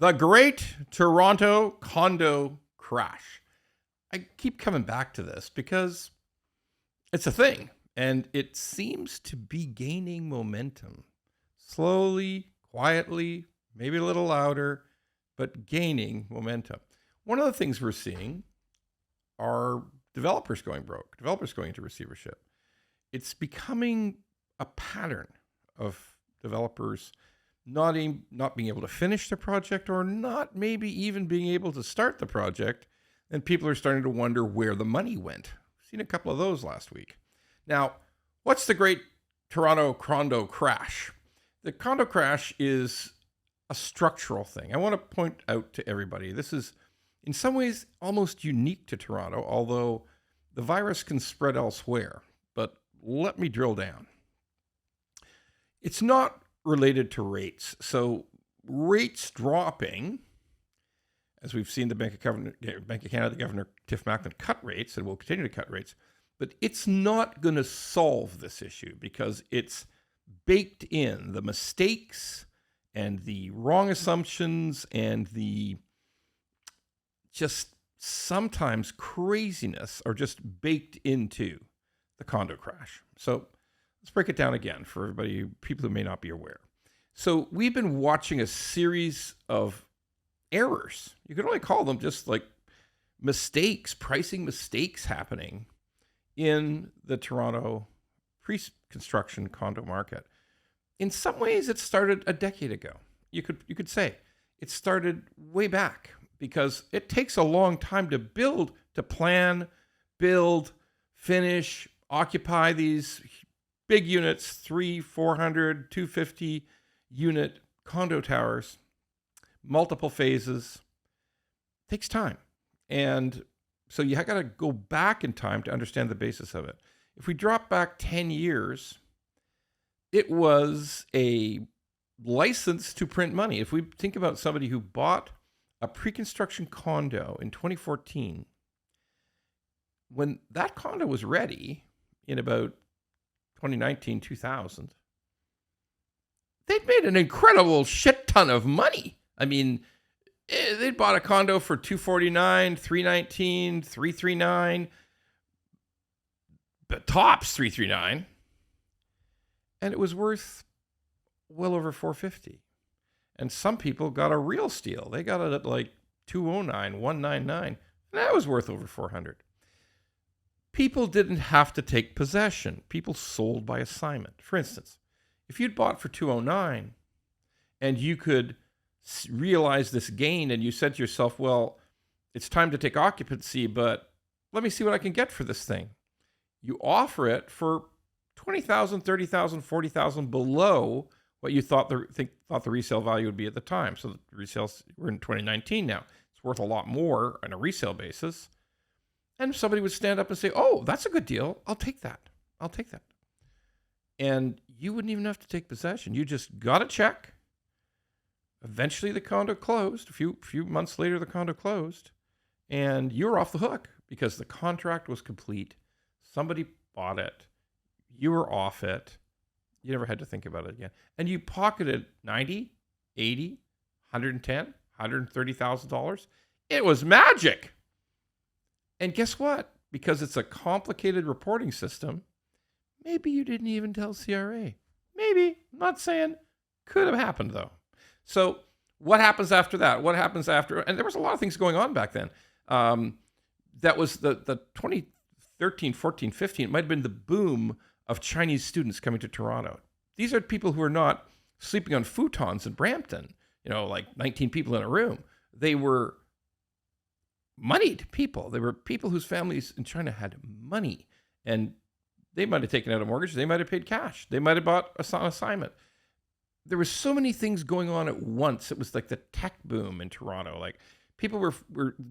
The Great Toronto Condo Crash. I keep coming back to this because it's a thing and it seems to be gaining momentum. Slowly, quietly, maybe a little louder, but gaining momentum. One of the things we're seeing are developers going broke, developers going into receivership. It's becoming a pattern of developers not being able to finish the project or not maybe even being able to start the project. And people are starting to wonder where the money went. Seen a couple of those last week. Now, what's the Great Toronto Condo Crash? The condo crash is a structural thing. I want to point out to everybody, this is in some ways almost unique to Toronto, although the virus can spread elsewhere. But let me drill down. It's not related to rates. So rates dropping, as we've seen the Bank of Canada, Governor Tiff Macklem cut rates and will continue to cut rates, but it's not going to solve this issue because it's baked in. The mistakes and the wrong assumptions and the just sometimes craziness are just baked into the condo crash. So let's break it down again for everybody, people who may not be aware. So we've been watching a series of errors. You could only call them just like mistakes, pricing mistakes happening in the Toronto pre-construction condo market. In some ways, it started a decade ago. You could say it started way back because it takes a long time to build, to plan, build, finish, occupy these big units, 300, 400, 250 unit condo towers, multiple phases. It takes time. And so you got to go back in time to understand the basis of it. If we drop back 10 years, it was a license to print money. If we think about somebody who bought a pre-construction condo in 2014, when that condo was ready in about 2019, 2000, they'd made an incredible shit ton of money. I mean, they bought a condo for $249, $319, $339, but tops $339, and it was worth well over $450. And some people got a real steal. They got it at like $209, $199, and that was worth over $400. People didn't have to take possession. People sold by assignment. For instance, if you'd bought for $209 and you could realize this gain and you said to yourself, well, it's time to take occupancy, but let me see what I can get for this thing. You offer it for $20,000, $30,000, $40,000 below what you thought the resale value would be at the time. So the resales, we're in 2019 now. It's worth a lot more on a resale basis. And somebody would stand up and say, oh, that's a good deal. I'll take that. I'll take that. And you wouldn't even have to take possession. You just got a check. Eventually the condo closed. A few months later, the condo closed. And you're off the hook because the contract was complete. Somebody bought it. You were off it. You never had to think about it again. And you pocketed $90, $80, $110, $130,000. It was magic. And guess what? Because it's a complicated reporting system, maybe you didn't even tell CRA. Maybe. I'm not saying. Could have happened, though. So what happens after that? What happens after? And there was a lot of things going on back then. That was the 2013, 14, 15. It might have been the boom of Chinese students coming to Toronto. These are people who are not sleeping on futons in Brampton, like 19 people in a room. They were moneyed people. They were people whose families in China had money, and they might have taken out a mortgage. They might have paid cash. They might have bought an assignment. There were so many things going on at once. It was like the tech boom in Toronto. Like people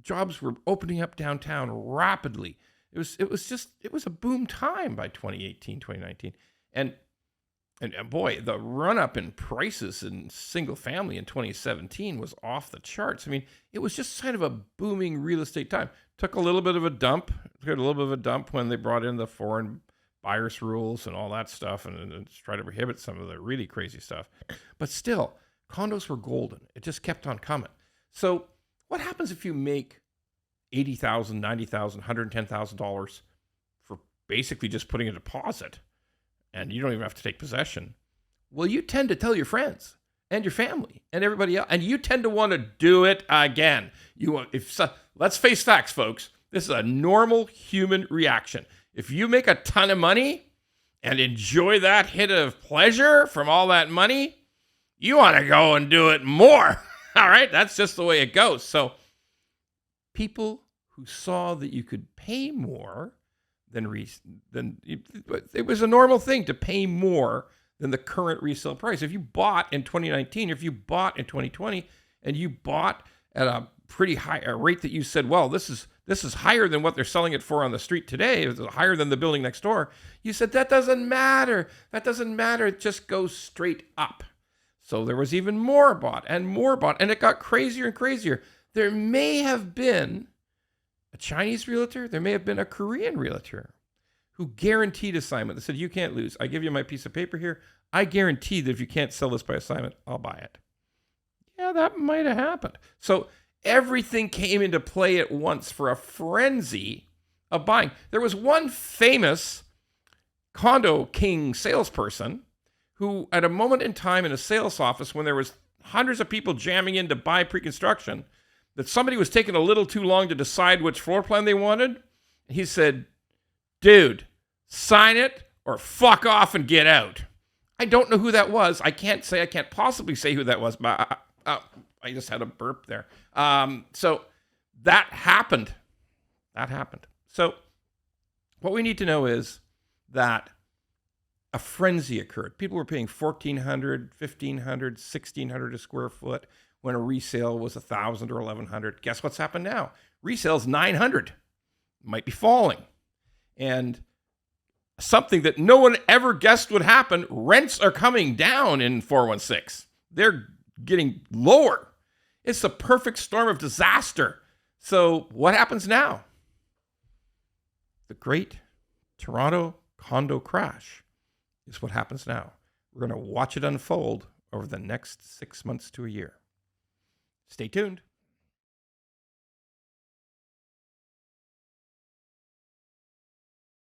jobs were opening up downtown rapidly. It was a boom time by 2018, 2019. And boy, the run up in prices in single family in 2017 was off the charts. I mean, it was just kind of a booming real estate time. Took a little bit of a dump. When they brought in the foreign buyers rules and all that stuff and tried to prohibit some of the really crazy stuff. But still, condos were golden. It just kept on coming. So what happens if you make $80,000, $90,000, $110,000 for basically just putting a deposit and you don't even have to take possession? Well, you tend to tell your friends and your family and everybody else, and you tend to want to do it again. Let's face facts, folks. This is a normal human reaction. If you make a ton of money and enjoy that hit of pleasure from all that money, you want to go and do it more. All right? That's just the way it goes. So people who saw that you could pay more than it was a normal thing to pay more than the current resale price. If you bought in 2019, or if you bought in 2020, and you bought at a pretty high rate that you said, well, this is higher than what they're selling it for on the street today, it's higher than the building next door, you said, that doesn't matter. That doesn't matter. It just goes straight up. So there was even more bought, and it got crazier and crazier. There may have been a Chinese realtor, there may have been a Korean realtor who guaranteed assignment. They said, you can't lose. I give you my piece of paper here. I guarantee that if you can't sell this by assignment, I'll buy it. Yeah, that might have happened. So everything came into play at once for a frenzy of buying. There was one famous condo king salesperson who, at a moment in time in a sales office when there was hundreds of people jamming in to buy pre-construction, that somebody was taking a little too long to decide which floor plan they wanted. He said, dude, sign it or fuck off and get out. I don't know who that was. I can't possibly say who that was, but I just had a burp there. So that happened. So what we need to know is that a frenzy occurred. People were paying $1,400, $1,500, $1,600 a square foot when a resale was $1,000 or $1,100. Guess what's happened now? Resale's $900. Might be falling. And something that no one ever guessed would happen, rents are coming down in 416. They're getting lower. It's the perfect storm of disaster. So what happens now? The great Toronto condo crash is what happens now. We're going to watch it unfold over the next 6 months to a year. Stay tuned.